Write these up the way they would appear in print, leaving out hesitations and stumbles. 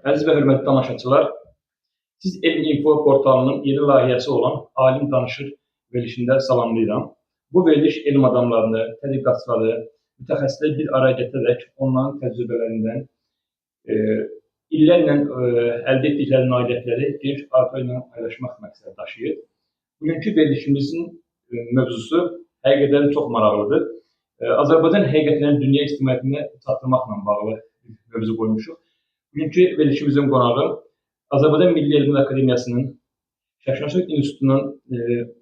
Əziz və hörmətli tamaşaçılar, siz Elm Info portalının yeni layihəsi olan Alim Danışır verilişində salamlayıram. Bu veriliş elm adamlarını, tədqiqatçıları, mütəxəssisləri bir araya gətirərək onların təcrübələrindən illərlə əldə etdikləri nailiyyətləri bir arka ilə paylaşmaq məqsədi daşıyır. Bugünkü verilişimizin mövzusu həqiqətən çox maraqlıdır. Azərbaycan həqiqətlərini dünya ictimaiyyətinə çatdırmaqla bağlı mövzu qoymuşuq. Bugünkü verilişimizin qonağı Azərbaycan Milli Elmlər Akademiyasının Şərqşünaslıq İnstitutunun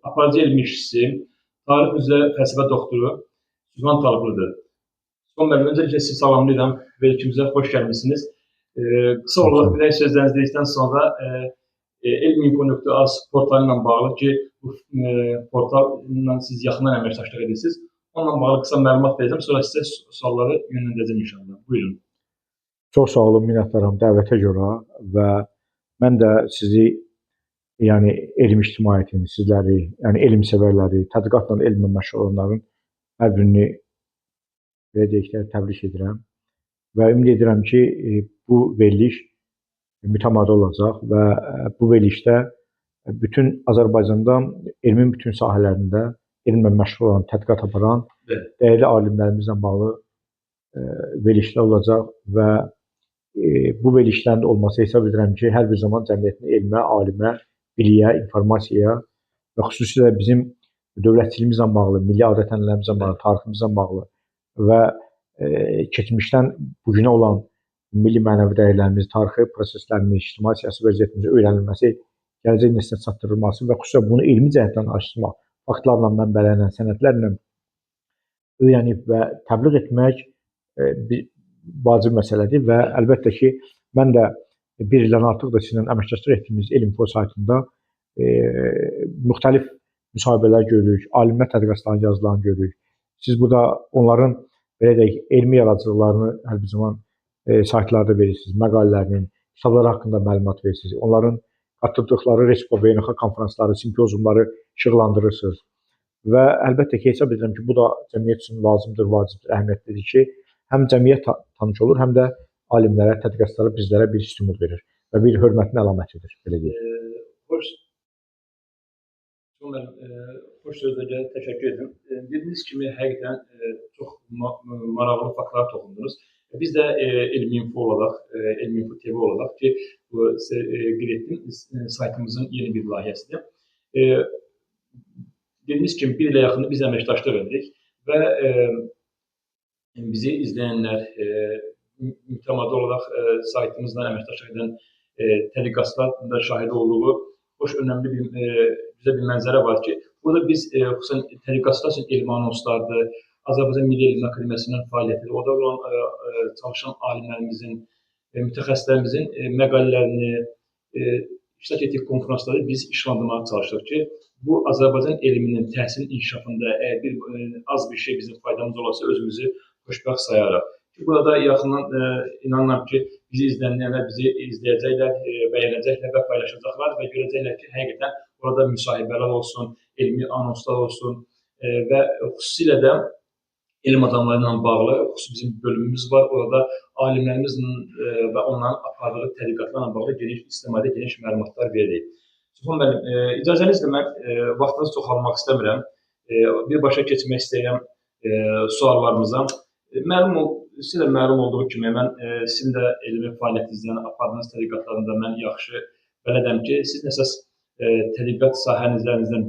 aparıcı elmi işçisi, tarix üzrə fəlsəfə doktoru Sübhan Talıqlıdır. Son bölümdə öncəliklə sizi salamlayıram, verilişimizə xoş gəlmişsiniz. Qısa olaraq bir sözlərinizi dedikdən sonra elminfo.az portalı ilə bağlı ki, bu portalla siz yaxından əməkdaşlıq edirsiniz. Onunla bağlı qısa məlumat verəcəm, sonra sizə sualları yönləndirəcəm inşallah. Buyurun. Çox sağ olun, minnətdaram dəvətə görə və mən də sizi, yəni elm ictimaiyyətini, sizləri, yəni elm sevərləri, tədqiqatla elmlə məşğul olanların hər birini belə deyək də təbrik edirəm və ümid edirəm ki, bu veriliş mütəmadi olacaq və bu verilişdə bütün Azərbaycanda elmin bütün sahələrində elmlə məşğul olan, tədqiqat aparan dəyərli alimlərimizlə bağlı verilişlər olacaq və bu verilişlərin olması hesab edirəm ki, hər bir zaman cəmiyyətin elmə, alimə, biliyə, informasiyaya və xüsusilə bizim dövlətçilimizlə bağlı, milli adət-ənənələrimizlə bağlı, tariximizlə bağlı və keçmişdən bugünə olan milli mənəvi dəyərlərimiz, tarixi proseslərimiz, ictimai siyasi vəziyyətimizin öyrənilməsi, gələcək neslə çatdırılması və xüsusilə bunu elmi cəhətdən araşdırmaq, faktlarla, mənbələrlə, sənədlərlə öyrənib və təbliğ etmək bir vacib məsələdir və əlbəttə ki, mən də bir ildən artıq da sizinlə əməkdaşlıq etdiyimiz Elm.info saytında müxtəlif müsahibələr görürük, alimlər tədqiqatçıların yazılarını görürük. Siz burada onların belə deyək, elmi yaradıcılıqlarını hər bir zaman saytlarda verirsiniz, məqalələrinin, kitabları haqqında məlumat verirsiniz. Onların qatıldıqları Respublika beynəlxalq konferansları, simpoziumları işıqlandırırsınız. Və əlbəttə ki, hesab edirəm ki, bu da cəmiyyət üçün lazımdır, vacibdir, əhəmiyyətlidir ki, həm cəmiyyət tanış olur, həm də alimlərə, tədqiqatçılara, bizlərə bir stimul verir və bir hörmətin əlamətidir, belə deyək. Xoş sözlərə təşəkkür edirəm. Dediyiniz kimi, həqiqətən çox maraqlı faktlar toxundunuz. Biz də Elm.info olaraq, Elm.info TV olaraq ki, bu qeyd etdim, saytımızın yeni bir layihəsidir. Dediyiniz kimi, bir ilə yaxında biz əməkdaşlıq edirik və bizi izləyənlər, mütəmadi olaraq saytımızla əməkdaşlıq edən tədqiqatçılar da şahid olduğu xoş, önəmli bir mənzərə var ki, burada biz xüsusən tədqiqatçılar üçün elmi anonslardır, Azərbaycan Milli Elmlər Akademiyasının fəaliyyətidir, orada olan çalışan alimlərimizin, mütəxəssislərimizin məqalələrini, iştirak etdik konferansları biz işlandırmağa çalışırıq ki, bu Azərbaycan elminin təhsilin inkişafında az bir şey bizim faydamız olarsa özümüzü xoşbəxt sayarıq. Burada yaxından inanıram ki, bizi izləyənlər bizi izləyəcəklər, bəyənəcəklər və paylaşacaqlar və görəcəklər ki, həqiqətən orada müsahibələr olsun, elmi anonslar olsun və xüsusilə də elm adamları ilə bağlı xüsusi bizim bölümümüz var. Orada alimlərimizlə və onların apardığı tədqiqatlarla bağlı istifadə geniş məlumatlar veririk. Sübhan müəllim, icazənizlə mən vaxtınızı çox almaq istəmirəm. Birbaşa keçmək istəyirəm suallarımıza. Sizə məlum olduğu kimi, mən sizin də elmi fəaliyyətinizdən, apardığınız tədqiqatlarında mən yaxşı bələdəm ki, sizin əsas tədqiqat sahənizlərinizdən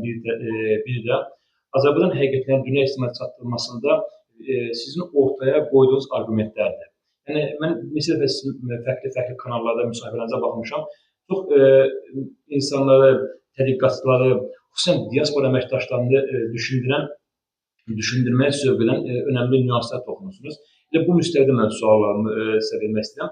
biri də Azərbaycan həqiqətlərin dünya ictimaiyyətinə çatdırılmasında sizin ortaya qoyduğunuz argumentlərdir. Yəni, mən neçə dəfə sizin fərqli kanallarda müsahibələrinizə baxmışam. Çox insanları, tədqiqatçıları, xüsusən diaspora əməkdaşlarını düşündürməyə sövq edən önəmli nüanslar toxunursunuz. Bu müstəvidə mən suallarımı sizə vermək istəyirəm.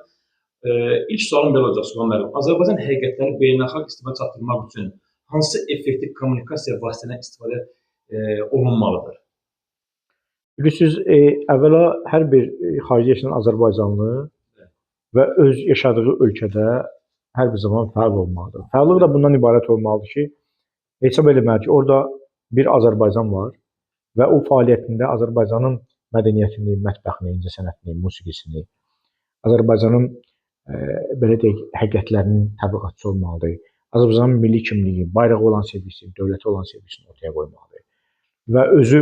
İlk sualım belə olacaq, Sübhan müəllim. Azərbaycan həqiqətlərini beynəlxalq istifadəyə çatdırmaq üçün hansı effektiv kommunikasiya vasitələrindən istifadə olunmalıdır? Bilirsiniz, əvvəla hər bir xarici yaşayan Azərbaycanlı və öz yaşadığı ölkədə hər bir zaman fəal olmalıdır. Fəallıq da bundan ibarət olmalıdır ki, hesab eləməli ki, orada bir Azərbaycan var və o fəaliyyətində Azərbaycanın mədəniyyətini, mətbəxini, incəsənətini, musiqisini, Azərbaycanın belə deyək, həqiqətlərinin təbliğatçısı olmalıdır. Azərbaycanın milli kimliyi, bayrağı olan sevgisini, dövlətə olan sevgisini ortaya qoymalıdır. Və özü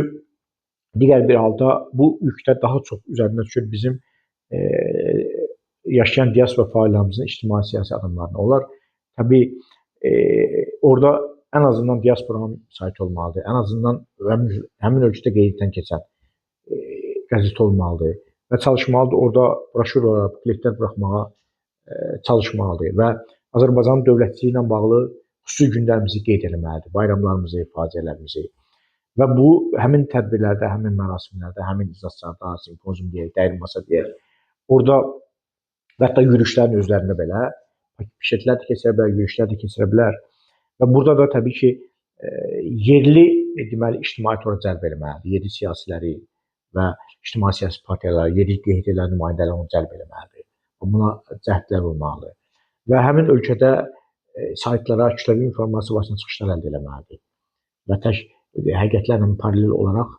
digər bir halda bu yükdə daha çox üzərinə düşür bizim yaşayan diaspora fəallərimizin ictimai siyasi adamlarına. Onlar təbii orada ən azından diasporanın saytı olmalıdır. Ən azından həmin ölkədə qeyddən keçən qəzet olmalıdır və çalışmalıdır orada broşürlər, bukletlər buraxmağa çalışmalıdır və Azərbaycanın dövlətçiliyi ilə bağlı xüsusi günlərimizi qeyd etməlidir, bayramlarımızı, faciələrimizi. Və bu həmin tədbirlərdə, həmin mərasimlərdə, həmin iclaslarda, simpozium deyək, dəyir masa deyək, orada və hətta yürüşlərin özlərində belə pişətlər də keçirə bilər, yürüşlər də keçirə bilər. Və burada da təbii ki, yerli deməli ictimaiyyət ora cəlb etməlidir. Yerli siyasiləri və ictimai siyasi partiyaları, yerli qeyd edilən nümayəndələr onu cəlb etməlidir. Buna cəhdlər olmalıdır. Və həmin ölkədə saytlara, kütləvi informasiya vasitəsilə çıxışlar əldə etməlidir. Və tək həqiqətlərlə paralel olaraq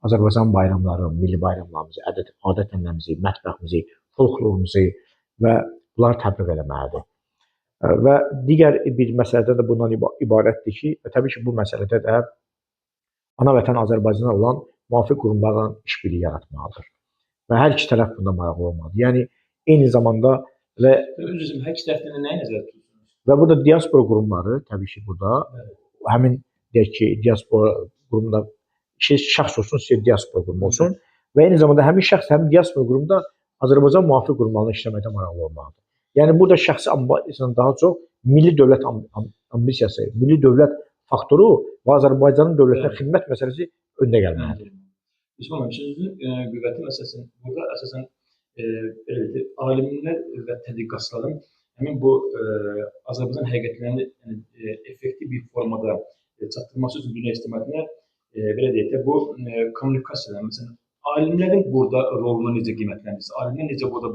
Azərbaycan bayramları, milli bayramlarımızı, adət-ənənəmizi, mətbəximizi, folklorumuzu və bunları təbliğ etməlidir. Və digər bir məsələdə də bundan ibarətdir ki, və təbii ki, bu məsələdə də ana vətən Azərbaycana olan müvafiq qurumlarla işbirliyi yaratmalıdır. Və hər iki tərəf bunda maraqlı olmalıdır. Yəni, eyni zamanda və hər iki tərəfdən nəyə nəzərdə tutursunuz? Və burada diaspora qurumları, təbii ki, burada həmin deyək ki, diaspora qurumunda şəxs olsun, istəyir diaspora qurumu olsun və eyni zamanda həmin şəxs, həmin diaspora qurumunda Azərbaycan müvafiq qurumlarla işləməkdə maraqlı olmalıdır. Yəni, burada şəxsi ambisiyasından daha çox milli dövlət ambisiyası, milli dövlət faktoru və Azərbaycanın dövlətinə xidmət məsələsi öndə gəlməlidir. Yusuf müəllim, sözünüzün qüvvəti məsələsində burada əsasən alimlər və tədqiqatçıların həmin bu Azərbaycan həqiqətlərini effektiv bir formada çatdırması üçün dünya ictimaiyyətinə belə deyək də, bu kommunikasiyalar, məsələn, alimlərin burada rolunu necə qiymətləndirirsiniz? Alimlər necə burada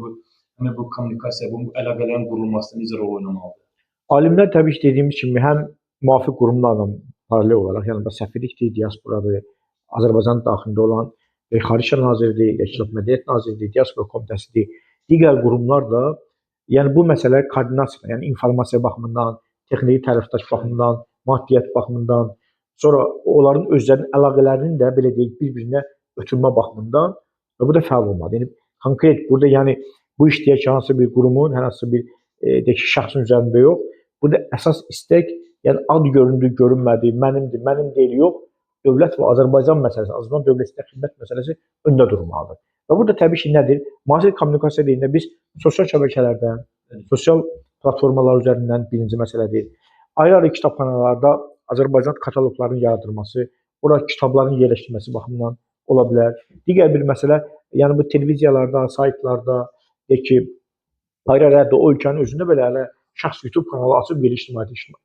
bu kommunikasiya, bu əlaqələrin qurulmasında necə rol oynamalıdır? Alimlər təbii ki, dediyimiz kimi həm müvafiq qurumlarla paralel olaraq, yəni səfirlikdir, diasporadır, Azərbaycan daxilində olan Xarici İşlər Nazirliyi, İnkişaf Mədəniyyət Nazirliyi, Diaspora Komitəsidir, digər qurumlar da, yəni bu məsələlər koordinasiya, yəni informasiya baxımından, texniki tərəfdaş baxımından, maddiyyat baxımından, sonra onların özlərinin əlaqələrinin də belə deyək bir-birinə ötürmə baxımından və bu da fəal olmalıdır. Yəni konkret burada yəni bu işləyək ki, hansı bir qurumun, hər hansı bir deyək ki, şəxsin üzərində yox. Burada əsas istək, yəni ad göründü, görünmədi, mənimdir, mənim deyil, yox. Dövlət və Azərbaycan məsələsi, Azərbaycan dövlətinə xidmət məsələsi öndə durmalıdır. Və burada təbii ki, nədir? Müasir kommunikasiya deyəndə biz sosial şəbəkələrdən, sosial platformalar üzərindən birinci məsələdir. Ayrı-ayrı kitabxanalarda Azərbaycan kataloqlarının yaradılması, orada kitabların yerləşdirilməsi baxımından ola bilər. Digər bir məsələ, yəni bu televiziyalarda, saytlarda, deyək ki, ayrı-ayrı o ölkənin özündə belə hələ şəxs YouTube kanalı açıb bir ictimaiyyəti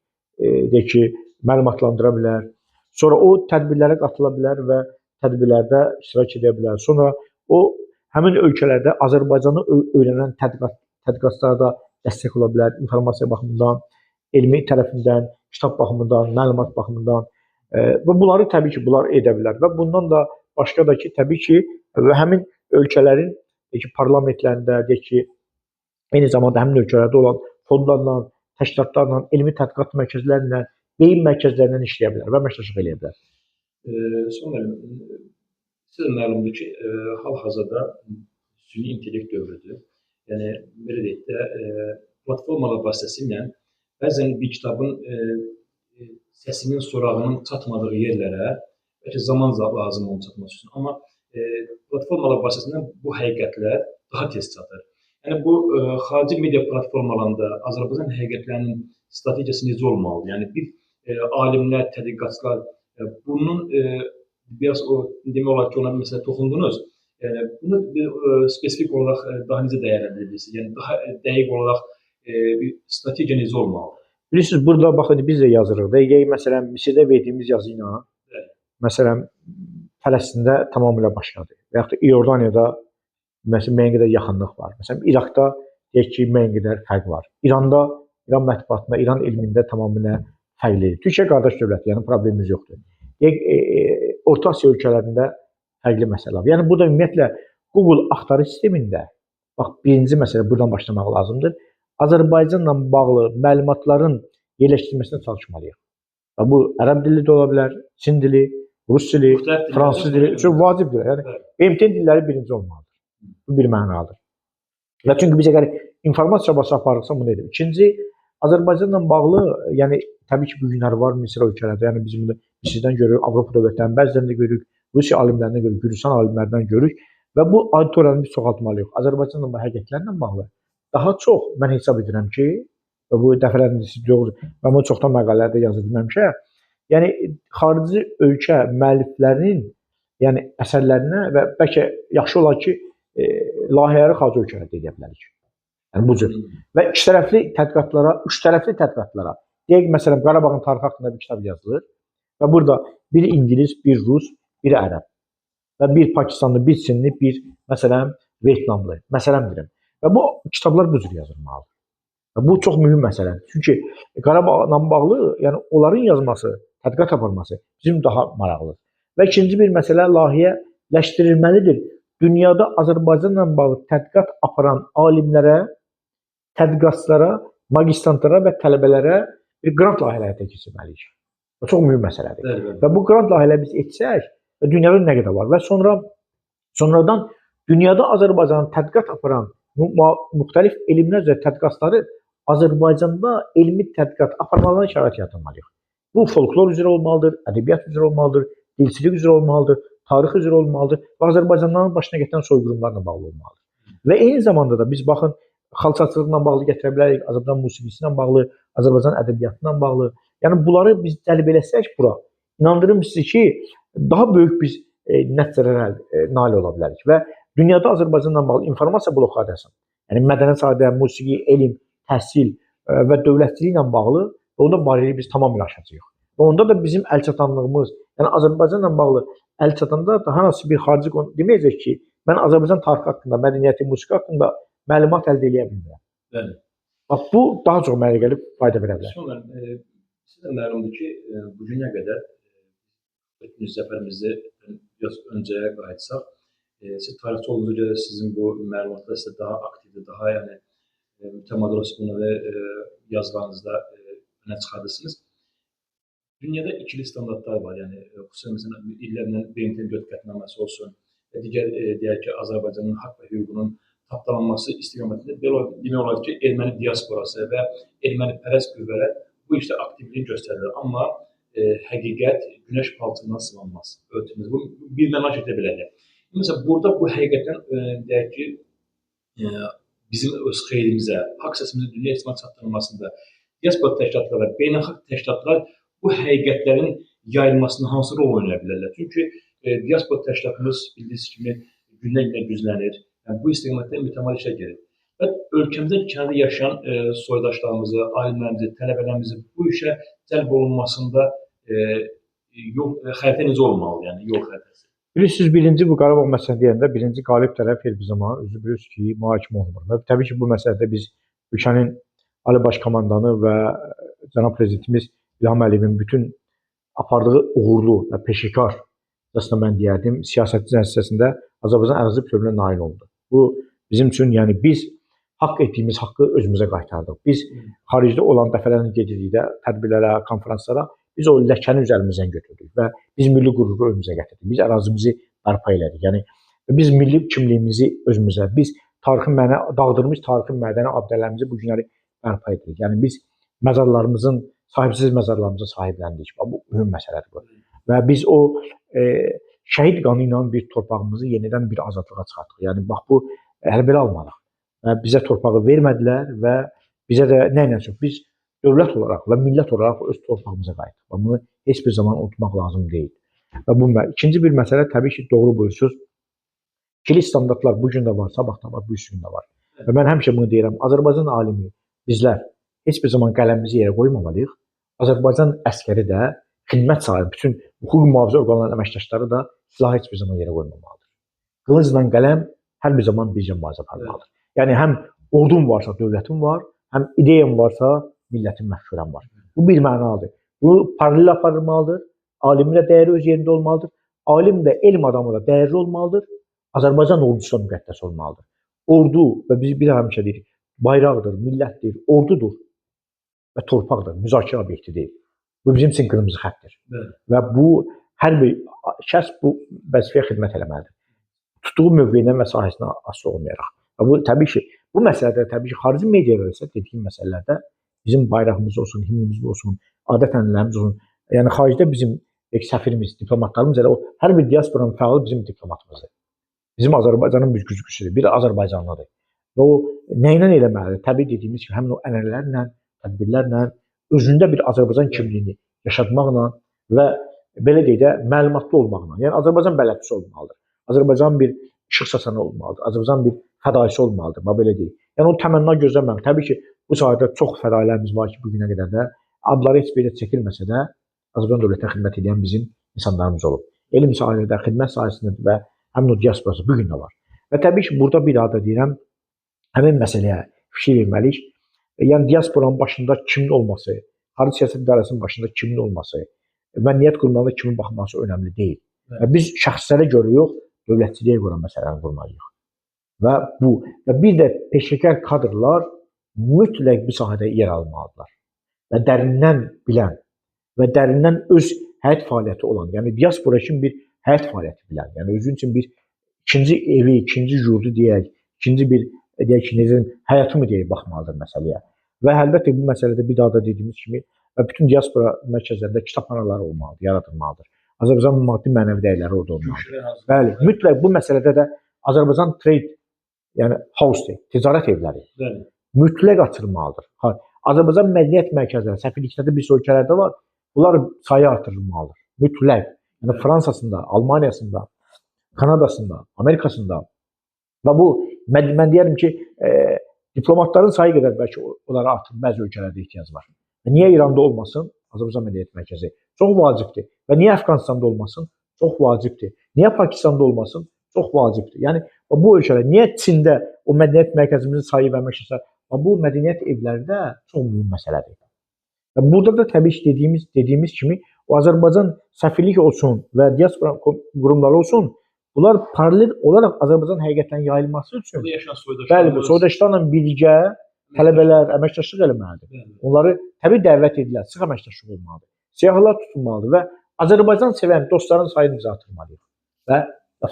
deyək ki, məlumatlandıra bilər. Sonra o tədbirlərə qatıla bilər və tədbirlərdə iştirak edə bilər. Sonra o həmin ölkələrdə Azərbaycanı öyrənən tədqiqatçılara dəstək ola bilər, informasiya baxımından, elmi tərəfindən, kitab baxımından, məlumat baxımından və bunları təbii ki, bunlar edə bilər və bundan da başqa da ki, təbii ki, həmin ölkələrin parlamentlərində, deyək ki, eyni zamanda həmin ölkələrdə olan fondlarla, təşkilatlarla, elmi tədqiqat mərkəzlərlə, beyin mərkəzlərindən işləyə bilər və əməkdaşlıq eləyə bilər. Son müəllim, sizə məlumdur ki, hal-hazırda süni intellekt dövrüdür. Yəni, belə deyək də, platformalar vasitəsilə bəzən bir kitabın səsinin, sorağının çatmadığı yerlərə bəlkə zaman lazım onun çatması üçün. Amma platformalar vasitəsilə bu həqiqətlər daha tez çatır. Yəni, bu xarici media platformalarında Azərbaycan həqiqətlərinin strategiyası necə olmalıdır? Yəni, bir alimlər, tədqiqatçılar bunun biraz o demək olar ki, ona məsələ toxundunuz. Bunu spesifik olaraq daha necə dəyərləndirirsiniz? Yəni, daha dəqiq olaraq bir strategiya necə olmalıdır? Bilirsiniz, burada baxın, biz də yazırıq da, məsələn, Misirdə verdiyimiz yazı ilə, məsələn, Fələstində tamamilə başqadır. Və yaxud da İordaniyada müəyyən qədər yaxınlıq var. Məsələn, İraqda deyək ki, müəyyən qədər fərq var. İranda, İran mətbuatında, İran elmində tamamilə fərqlidir. Türkiyə qardaş dövlət, yəni problemimiz yoxdur. Orta Asiya ölkələrində fərqli məsələ var. Yəni, burada ümumiyyətlə Google axtarış sistemində, bax, birinci məsələ buradan başlamaq lazımdır. Azərbaycanla bağlı məlumatların yerləşdirilməsinə çalışmalıyıq. Və bu ərəb dili də ola bilər, Çin dili, Rus dili, Müxtəlif dillər fransız dili çox vacibdir. Yəni BMT dilləri birinci olmalıdır. Bu bir mənadır. Və çünki biz əgər informasiya bası aparırıqsa bunu edir. İkinci, Azərbaycanla bağlı, yəni təbii ki, bu günlər var Misir ölkələrdə, yəni biz bunu Misirdən görürük, Avropa dövlətlərinin bəzilərində görürük, Rusiya alimlərindən görürük, Gürcüstan alimlərindən görürük və bu auditoriyanı biz çoxaltmalıyıq. Azərbaycanla bu həqiqətlərlə bağlı daha çox mən hesab edirəm ki, və bu dəfələrlə doğru, mən bunu çoxdan məqalələrdə yazırdım həmişə, yəni xarici ölkə müəlliflərinin yəni əsərlərinə və bəlkə yaxşı olar ki, layihələri xarici ölkələrdə edə bilərik. Yəni bu cür. Və iki tərəfli tədqiqatlara, üç tərəfli tədqiqatlara, deyək məsələn Qarabağın tarixi haqqında bir kitab yazılır və burada bir ingilis, bir rus, bir ərəb və bir Pakistanlı, bir Çinli, bir məsələn Vyetnamlı, məsələn deyirəm. Və bu kitablar bu cür yazılmalıdır. Və bu çox mühüm məsələdir. Çünki Qarabağla bağlı, yəni onların yazması, tədqiqat aparması bizim daha maraqlıdır. Və ikinci bir məsələ layihələşdirilməlidir. Dünyada Azərbaycanla bağlı tədqiqat aparan alimlərə, tədqiqatçılara, magistrantlara və tələbələrə bir qrant layihələri həyata keçirməliyik. Bu çox mühüm məsələdir. Bəli. Və bu qrant layihələri biz etsək, və dünyada nə qədər var və sonradan dünyada Azərbaycanın tədqiqat aparan müxtəlif elmlər üzrə tədqiqatçıları Azərbaycanda elmi tədqiqat aparmalarına şərait yaratmalıyıq. Bu folklor üzrə olmalıdır, ədəbiyyat üzrə olmalıdır, dilçilik üzrə olmalıdır, tarix üzrə olmalıdır və Azərbaycanlıların başına gətirən soyqırımlarla bağlı olmalıdır. Və eyni zamanda da biz baxın, xalçaçılıqla bağlı gətirə bilərik, Azərbaycan musiqisi ilə bağlı, Azərbaycan ədəbiyyatı ilə bağlı. Yəni bunları biz cəlb eləsək bura, inandırım sizi ki, daha böyük biz nəticələrə nail ola bilərik və dünyada Azərbaycanla bağlı informasiya blokadasın. Yəni mədəniyyət sahədə, musiqi, elm, təhsil və dövlətçiliklə bağlı onda bariyeri biz tamamilə aşacağıq. Və onda da bizim əlçatanlığımız, yəni Azərbaycanla bağlı əlçatanda da hər hansı bir xarici konu deməyəcək ki, mən Azərbaycan tarixi haqqında, mədəniyyəti, musiqi haqqında məlumat əldə edə bilmirəm. Bəli. Bax bu daha çox mənə gəlib fayda verə bilər. Sonra sizə məlumdur ki, bu günə qədər ikinci səfərimizdə biraz öncəyə qayıtsaq, siz tarixçi olduğunuza görə sizin bu məlumatlar sizə daha aktivdir, daha yəni mütəmadi bunları yazılarınızda önə çıxardırsınız. Dünyada ikili standartlar var, yəni xüsusən məsələn illərlə BMT-nin 4 qətnaməsi olsun və digər deyək ki, Azərbaycanın haqq və hüququnun tapdalanması istiqamətində demək olar ki, erməni diasporası və ermənipərəst qüvvələr bu işdə aktivlik göstərirlər. Amma həqiqət günəş palçığından sıvanmaz. Ölçümüz bu bir mənaş edə bilərlər. Məsələn, burada bu həqiqətən deyək ki, bizim öz xeyrimizə, haqq səsimizin dünya ictimaiyyətinə çatdırılmasında diaspora təşkilatları və beynəlxalq təşkilatlar bu həqiqətlərin yayılmasına hansı rol oynaya bilərlər? Çünki diaspora təşkilatımız bildiyiniz kimi gündən-günə güclənir. Yəni, bu istiqamətdə mütəmadi işlər gedir. Və ölkəmizdə kənarda yaşayan soydaşlarımızı, alimlərimizi, tələbələrimizi bu işə cəlb olunmasında xəritə necə olmalı, yəni yol xəritəsi? Bilirsiniz, birinci bu Qarabağ məsələsini deyəndə birinci qalib tərəf bir zaman özü bilirsiniz ki, mühakimə olunur. Və təbii ki, bu məsələdə biz ölkənin Ali Baş Komandanı və cənab prezidentimiz İlham Əliyevin bütün apardığı uğurlu və peşəkar, aslında mən deyərdim, siyasəti nəticəsində Azərbaycan ərazi bütövlüyünə nail oldu. Bu bizim üçün, yəni biz haqq etdiyimiz haqqı özümüzə qaytardıq. Biz xaricdə olan dəfələrlə gedildikdə tədbirlərə, konferanslara biz o ləkəni üzərimizdən götürdük və biz milli qüruru özümüzə gətirdik. Biz ərazimizi bərpa elədik. Yəni biz milli kimliyimizi özümüzə, biz dağıdılmış tarixi mədəni abidələrimizi bu günləri bərpa edirik. Yəni biz məzarlarımızın, sahibsiz məzarlarımıza sahibləndik. Bu mühüm məsələdir bu. Və biz o şəhid qanı ilə bir torpağımızı yenidən bir azadlığa çıxartdıq. Yəni bax bu hələ belə almadıq. Bizə torpağı vermədilər və bizə də nə ilə çox biz dövlət olaraq və millət olaraq öz torpağımıza qayıtdıq. Və bunu heç bir zaman unutmaq lazım deyil. Və bu ikinci bir məsələ təbii ki, doğru buyursunuz. İkili standartlar bu gün də var, sabah da var, bu gün də var. Və mən həmişə bunu deyirəm. Azərbaycan alimi bizlər heç bir zaman qələmimizi yerə qoymamalıyıq. Azərbaycan əskəri də, xidmət sahibi, bütün hüquq mühafizə orqanlarının əməkdaşları da silahı heç bir zaman yerə qoymamalıdır. Qılıncla qələm hər bir zaman bircə mübarizə aparmalıdır. Yəni həm ordun varsa dövlətin var, həm ideyan varsa millətin məfkurən var. Bu bir mənalıdır. Bu paralel aparılmalıdır. Alimin də dəyəri öz yerində olmalıdır. Alim də, elm adamı da dəyərli olmalıdır. Azərbaycan ordusu da müqəddəs olmalıdır. Ordu və biz bir həmişə deyirik, bayraqdır, millətdir, ordudur və torpaqdır, müzakirə obyekti deyil. Bu bizim üçün qırmızı xəttdir. Bəli. Və bu hər bir şəxs bu vəzifəyə xidmət etməlidir. Tutduğu mövqeyindən və sahəsindən asılı olmayaraq. Və bu təbii ki, bu məsələdə təbii ki, xarici mediada isə dediyim məsələlərdə bizim bayrağımız olsun, himnimiz olsun, adət-ənənələrimiz olsun. Yəni xaricdə bizim səfirimiz, diplomatlarımız elə o hər bir diasporanın fəalı bizim diplomatımızdır. Bizim Azərbaycanın bir güzgüsüdür, bir Azərbaycanlıdır. Və o nə ilə eləməlidir? Təbii dediyimiz kimi, həmin o ənənələrlə, tədbirlərlə, özündə bir Azərbaycan kimliyini yaşatmaqla və belə deyək də, məlumatlı olmaqla. Yəni Azərbaycan bələdçisi olmalıdır. Azərbaycan bir işıq saçanı olmalıdır. Azərbaycan bir fədaisi olmalıdır. Belə deyək. Yəni o təmənna gözləməmək. Təbii ki, bu sahədə çox fədailərimiz var ki, bu günə qədər də adları heç belə çəkilməsə də Azərbaycan dövlətinə xidmət edən bizim insanlarımız olub. Elm sahəsində, xidmət sahəsində və həmin o diasporası bu gün də var. Və təbii ki, burada bir daha da deyirəm, həmin məsələyə fikir verməliyik. Yəni diasporanın başında kimin olması, xarici siyasət idarəsinin başında kimin olması və niyyət qurmalı kimin baxması önəmli deyil. Və biz şəxslərə görə yox, dövlətçiliyə görə məsələni qurmalıyıq. Və bir də peşəkar kadrlar mütləq bu sahədə yer almalıdırlar. Və dərindən bilən və dərindən öz həyat fəaliyyəti olan, yəni diaspora üçün bir həyat fəaliyyəti bilən, yəni özü üçün bir ikinci evi, ikinci yurdu deyək, ikinci bir deyək ki, necə həyatı mı deyək baxmalıdır məsələyə. Və əlbəttə bu məsələdə bir daha da dediyimiz kimi bütün diaspora mərkəzlərində kitabxanalar olmalıdır, yaradılmalıdır. Azərbaycanın maddi mənəvi dəyərləri orada olmalıdır. Bəli, mütləq bu məsələdə də Azərbaycan trade, yəni house, ticarət evləri mütləq açılmalıdır. Azərbaycan mədəniyyət mərkəzləri, səfirliklərdə bir ölkələrdə var, bunlar sayı artırılmalıdır. Mütləq. Yəni Fransasında, Almaniyasında, Kanadasında, Amerikasında və bu mən deyərəm ki, diplomatların sayı qədər bəlkə onlara artırılır, bəzi ölkələrdə ehtiyac var. Niyə İranda olmasın? Azərbaycan Mədəniyyət Mərkəzi çox vacibdir. Və niyə Əfqanistanda olmasın? Çox vacibdir. Niyə Pakistanda olmasın? Çox vacibdir. Yəni bu ölkələr, niyə Çində o mədəniyyət mərkəzimizin sayı və məşəsə, bu mədəniyyət evləri də çox mühüm məsələdir. Burada da təbii ki, dediyimiz kimi o Azərbaycan səfirlik olsun və diaspora qurumları olsun, bunlar paralel olaraq Azərbaycan həqiqətən yayılması üçün bəli, soydaşlarla birgə tələbələr əməkdaşlıq eləməlidir. Onları təbii dəvət edirlər, sıx əməkdaşlıq olmalıdır. Siyahılar tutulmalıdır və Azərbaycan sevən dostların sayını biz artırmalıyıq. Və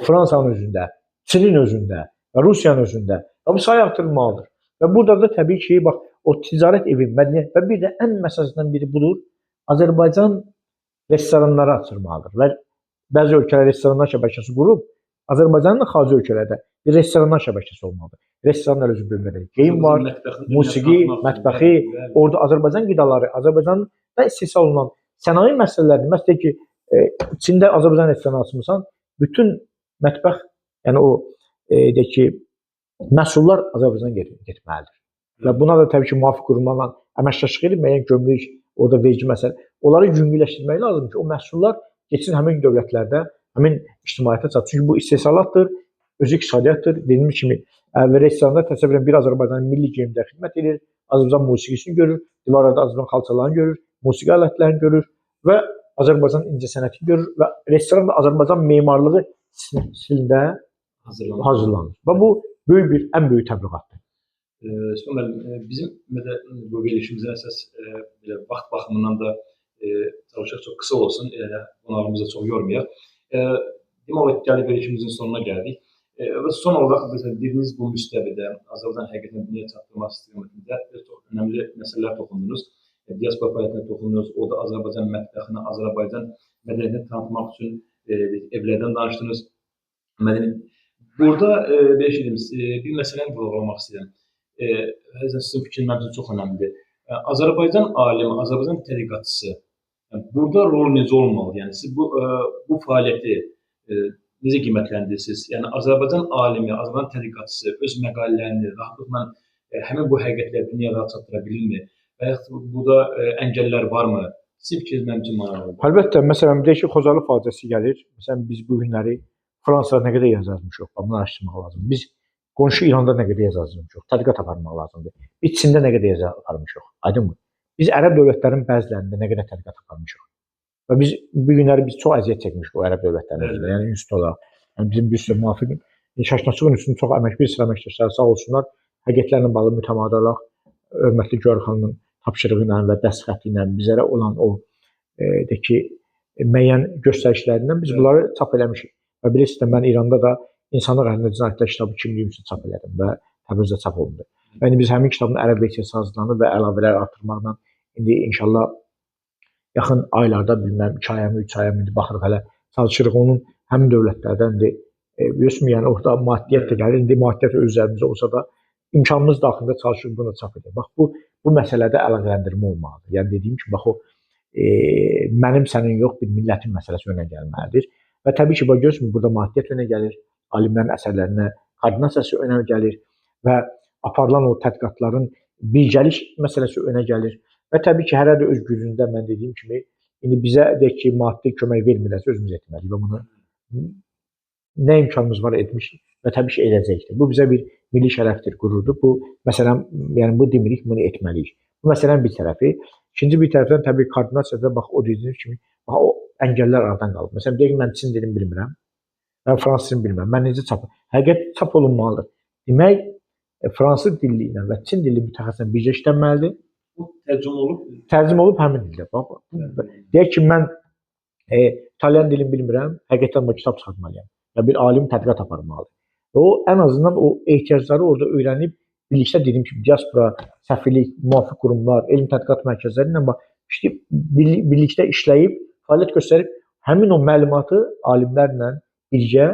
Fransanın özündə, Çinin özündə və Rusiyanın özündə və bu sayı artırılmalıdır. Və burada da təbii ki, bax, o ticarət evi, mədəniyyət və bir də ən məsələsindən biri budur, Azərbaycan restoranları açılmalıdır. Və bəzi ölkələr restoranlar şəbəkəsi qurub, Azərbaycanın xarici ölkələrdə bir restoranlar şəbəkəsi olmalıdır. Restoranlar özü bölməlidir. Geyim var, musiqi, mətbəxi, orada Azərbaycan qidaları, Azərbaycanda istehsal olunan sənaye məsələləri, məsələn ki, Çində Azərbaycan restoranı açmısan, bütün mətbəx, yəni o deyək ki, məhsullar Azərbaycana getməlidir. Və buna da təbii ki, müvafiq qurumlarla əməkdaşlıq edib, müəyyən gömrük, orada vergi məsələ, onları yüngülləşdirmək lazımdır ki, o məhsullar geçsin həmin dövlətlərdə, həmin ictimaiyyətə çatır. Çünki bu istehsalatdır, özü iqtisadiyyatdır. Dediyimiz kimi, restoranda təsəvvürən bir Azərbaycanın milli geyimdə xidmət edir, Azərbaycan musiqisini görür, divarlarda Azərbaycan xalçalarını görür, musiqi alətlərini görür və Azərbaycan incəsənətini görür və restoran da Azərbaycan memarlığı stilində hazırlanır. Və bu ən böyük təbliğatdır. Bizim bu verilişimizin əsas vaxt baxımından da çalışaq çox qısa olsun, qonağımızı çox yormayaq. Demək olar ki, gəlib verilişimizin sonuna gəldik. Və son olaraq dediyiniz bu müstəvidə Azərbaycan həqiqətən dünya çatdırmaq istiqamətində çox önəmli məsələlər toxundunuz. Diaspora fəaliyyətinə toxundunuz, orada Azərbaycan mətbəxini, Azərbaycan mədəniyyətini tanıtmaq üçün evlərdən danışdınız. Burada bir məsələni vurğulamaq istəyirəm. Sizin fikriniz mənim üçün çox önəmlidir. Azərbaycan alimi, Azərbaycan tədqiqatçısı burada rol necə olmalı? Yəni siz bu fəaliyyəti necə qiymətləndirirsiniz? Yəni Azərbaycan alimi, Azərbaycan tədqiqatçısı öz məqalələrini rahatlıqla həmin bu həqiqətləri dünyaya çatdıra bilirmi? Və yaxud burada əngəllər varmı? Sizin fikriniz mənim üçün maraqlıdır. Əlbəttə, məsələn, deyək ki, Xocalı faciəsi gəlir. Məsələn, biz bu günləri Fransada nə qədər yazmışıq, bunu araşdırmaq lazımdır. Biz qonşu İranda nə qədər yazmışıq, tədqiqat aparmaq lazımdır. Biz Çində nə qədər aparmışıq, aydınmı? Biz ərəb dövlətlərinin bəzilərində nə qədər tədqiqat aparmışıq. Və biz bu günləri çox əziyyət çəkmişik o ərəb dövlətlərinin özündə, yəni institut olaraq. Yəni bizim bir sürü müvafiq, Şaşnaçlıq institutunun çox bir sıra əməkdaşları sağ olsunlar, həqiqətlərlə bağlı mütəmadi olaraq hörmətli Gülər xanımın tapşırığı ilə və dəstxəti ilə bizlərə olan o müəyyən göstərişlərindən biz bunları çap eləmişik. Və bilirsiniz də mən İranda da İnsanlıq əlində cinayətlər kitabı 2023-də çap elədim və Təbrizdə çap olundu. Yəni biz həmin kitabın ərəb versiyası hazırlanır və əlavələr artırmaqla indi inşallah yaxın aylarda bilməm 2 ayımı, 3 ayımı indi baxırıq hələ çalışırıq onun həmin dövlətlərdən indi biliyorsunuz yəni orada maddiyyət də gəlir. İndi maddiyyət öz üzərimizdə olsa da imkanımız daxilində çalışırıq bunu çap edək. Bax bu məsələdə əlaqələndirmə olmalıdır. Yəni dediyim kimi bax o mənim sənin yox bir millətin məsələsi önə gəlməlidir. Və təbii ki, bax görürsünüz burada maddiyyət önə gəlir, alimlərin əsərlərinə koordinasiyası önə gəlir və aparılan o tədqiqatların birgəlik məsələsi önə gəlir. Və təbii ki, hər də öz gücündə mən dediyim kimi indi bizə deyək ki, maddi kömək vermirlərsə özümüz etməliyik və bunu nə imkanımız var etmişik və təbii ki, edəcəkdir. Bu bizə bir milli şərəfdir, qürurdur. Bu məsələn, yəni bu demirik, bunu etməliyik. Bu məsələnin bir tərəfi. İkinci bir tərəfdən təbii koordinasiyada bax o dediyiniz kimi bax o əngəllər aradan qalıb. Məsələn, deyək mən Çin dilini bilmirəm. Mən fransız dilini bilmirəm. Mən necə çap? Həqiqət çap olunmalıdır. Demək, fransız dili ilə və Çin dili mütəxəssislə birgə işlənməlidir. Bu tərcümə olub? Tərcümə olub həmin dildə. Bax, deyək ki, mən İtalyan dilini bilmirəm. Həqiqətən bu kitab çıxartmalıyam. Ya bir alim tədqiqat aparmalıdır. Və o ən azından o ehtiyacları orada öyrənib birlikdə dediyim kimi diaspora, səfirlik, müvafiq qurumlar, elm tədqiqat mərkəzləri ilə birlikdə işləyib, fəaliyyət göstərib həmin o məlumatı alimlərlə birgə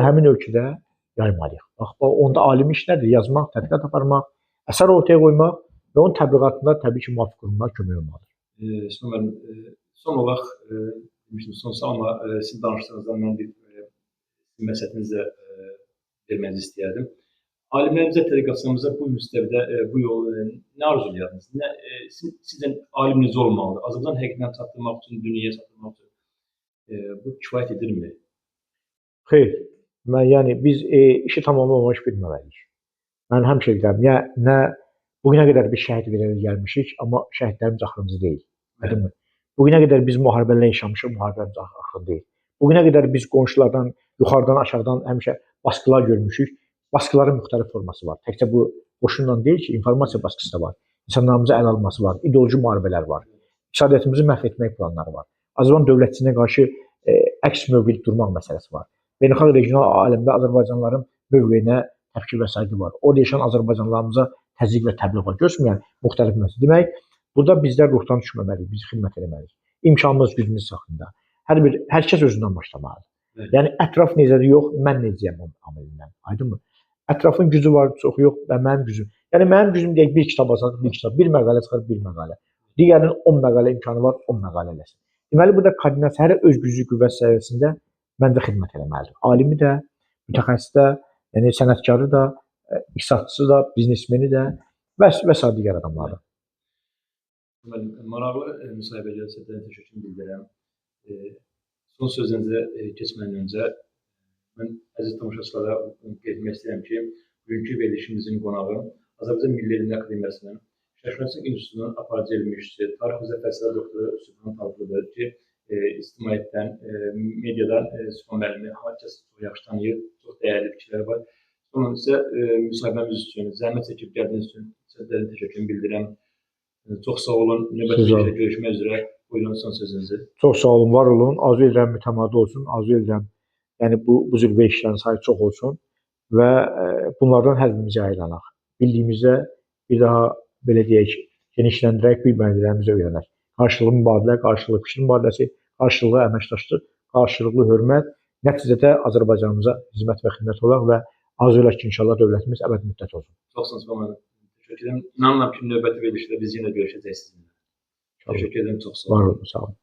həmin ölkədə yaymalıyıq. Bax, onda alim iş nədir? Yazmaq, tədqiqat aparmaq, əsər ortaya qoymaq və onun təbliğatında təbii ki, müvafiq qurumlar kömək olmalıdır. Son olaraq demişdim, son amma sizin danışdığınızdan mən bir məsətinizə vermənizi istəyərdim. Alimlərimizə, tədqiqatçılarımıza bu müstəvidə, bu yolu nə arzulayırdınız? Sizcə alim necə olmalıdır? Azərbaycan həqiqətini çatdırmaq üçün, dünyaya çatdırmaq üçün bu kifayət edirmi? Xeyr. Yəni biz işi tamamlamamış bilməməliyik. Mən həmişə deyirəm, bugünə qədər biz şəhid verərək gəlmişik, amma şəhidlərimiz axırımızı deyil. Bugünə qədər biz müharibələrlə yaşamışıq, müharibələrimiz axırı deyil. Bugünə qədər biz qonşulardan, yuxarıdan, aşağıdan həmişə baskılar görmüşük. Baskıların müxtəlif forması var. Təkcə bu qoşunla deyil ki, informasiya baskısı da var. İnsanlarımıza əl alması var, ideoloji müharibələr var. İqtisadiyyatımızı məhv etmək planları var. Azərbaycan dövlətçiliyinə qarşı əks mövqedə durmaq məsələsi var. Beynəlxalq regional aləmdə Azərbaycanlıların mövqeyinə təfkir və saygı var. Orada yaşayan Azərbaycanlılarımıza təzyiq və təbliğ var. Görürsünüz, yəni müxtəlif məsələ. Demək, burada bizlər ruhdan düşməməliyik, biz xidmət etməliyik. İmkanımız, gücümüz saxında. Hər kəs özündən başlamalıdır. Yəni ətraf necədir, yox, mən necəyəm onun amelindən. Aydınmı? Ətrafın gücü var, çox yox və mənim gücüm. Yəni mənim gücüm deyək bir kitab yazar, bir kitab, bir məqalə çıxar, bir məqalə. Digərinin 10 məqalə imkanı var, 10 məqalə eləsin. Deməli burada koordinasiya hər öz gücü qüvvət səviyyəsində məndə xidmət etməlidir. Alimi də, mütəxəssisi də, yəni sənətkarı da, iqtisadçısı da, biznesmeni də və sair digər adamlar da. Maraqlı müsahibə gəlsədən təşəkkür bildirirəm. Son sözünüzə keçmədən öncə mən əziz tamaşaçılara qeyd etmək istəyirəm ki, bugünkü verilişimizin qonağı Azərbaycan Milli Elmlər Akademiyasının Şərqşünaslıq İnstitutunun aparıcı elmi işçisi, tarix üzrə fəlsəfə doktoru Sübhan Talıqlıdır ki, ictimaiyyətdən, mediadan Sübhan müəllimi hamı kəs çox yaxşı tanıyır, çox dəyərli fikirləri var. Sonra isə müsahibəmiz üçün, zəhmət çəkib gəldiyiniz üçün sizlərə təşəkkür bildirirəm. Çox sağ olun. Növbəti görüşmək üzrə. Buyurun son sözünüzü. Çox sağ olun, var olun. Arzu edirəm mütəmadi olsun. Arzu edirəm yəni bu cür işlərin sayı çox olsun və bunlardan hər birimiz yayılanaq. Bildiyimizdə bir daha belə deyək, genişləndirək, bilmədiklərimizi öyrənək. Qarşılıqlı mübadilə, qarşılıqlı fikir mübadiləsi, qarşılıqlı əməkdaşlıq, qarşılıqlı hörmət, nəticədə Azərbaycanımıza hizmət və xidmət olaq və arzu edək ki, inşallah dövlətimiz əbəd müddət olsun. Çox sağ olun. Təşəkkür edirəm. İnanıram ki, növbəti verilişdə biz yenə görüşəcəyik sizinlə. Təşəkkür edirəm, çox sağ olun. Var olun, sağ olun.